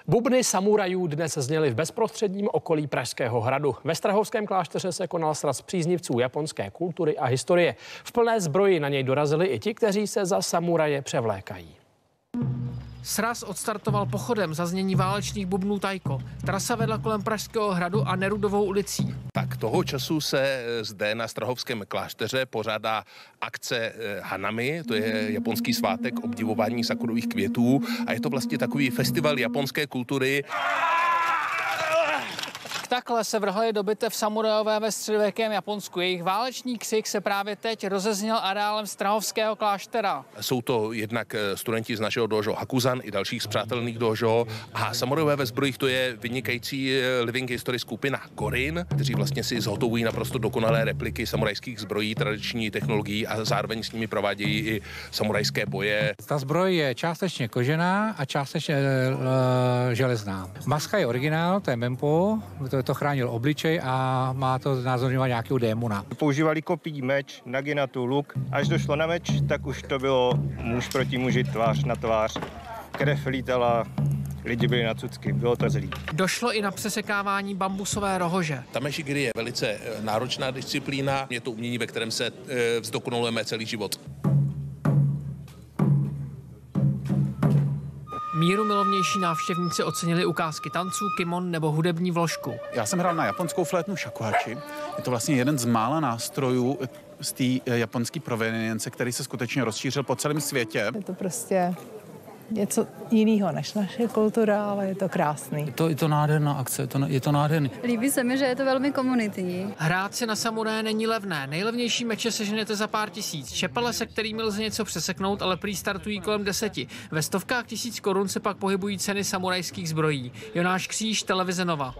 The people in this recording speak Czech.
Bubny samurajů dnes zněly v bezprostředním okolí Pražského hradu. Ve Strahovském klášteře se konal sraz příznivců japonské kultury a historie. V plné zbroji na něj dorazili i ti, kteří se za samuraje převlékají. Sraz odstartoval pochodem za znění válečných bubnů taiko. Trasa vedla kolem Pražského hradu a Nerudovou ulicí. Tak toho času se zde na Strahovském klášteře pořádá akce Hanami, to je japonský svátek obdivování sakurových květů a je to vlastně takový festival japonské kultury. Takhle se vrhali do bitev samurajové ve středověkém Japonsku. Jejich válečný ksik se právě teď rozezněl areálem Strahovského kláštera. Jsou to jednak studenti z našeho dojo Hakuzan i dalších spřátelených dojo a samurajové ve zbrojích to je vynikající living history skupina Gorin, kteří vlastně si zhotovují naprosto dokonalé repliky samurajských zbrojí, tradiční technologií a zároveň s nimi provádějí i samurajské boje. Ta zbroj je částečně kožená a částečně železná. Maska je originál, to je Mempo, to chránil obličej a má to znázorňovat nějakého démona. Používali kopí, meč, naginatu, luk. Až došlo na meč, tak už to bylo muž proti muži, tvář na tvář. Krev lítala, lidi byli na cucky, bylo to zlý. Došlo i na přesekávání bambusové rohože. Tamešigiri je velice náročná disciplína, je to umění, ve kterém se zdokonalujeme celý život. Míru milovnější návštěvníci ocenili ukázky tanců, kimon nebo hudební vložku. Já jsem hrál na japonskou flétnu shakuhachi. Je to vlastně jeden z mála nástrojů z té japonské provenience, který se skutečně rozšířil po celém světě. Je to prostě něco jiného než naše kultura, ale je to krásný. Je to nádherná akce, je to nádherný. Líbí se mi, že je to velmi komunitní. Hrát si na samuraje není levné. Nejlevnější meče seženete za pár tisíc. Čepele, se kterými lze něco přeseknout, ale prý startují kolem 10. Ve stovkách tisíc korun se pak pohybují ceny samurajských zbrojí. Jonáš Kříž, televize Nova.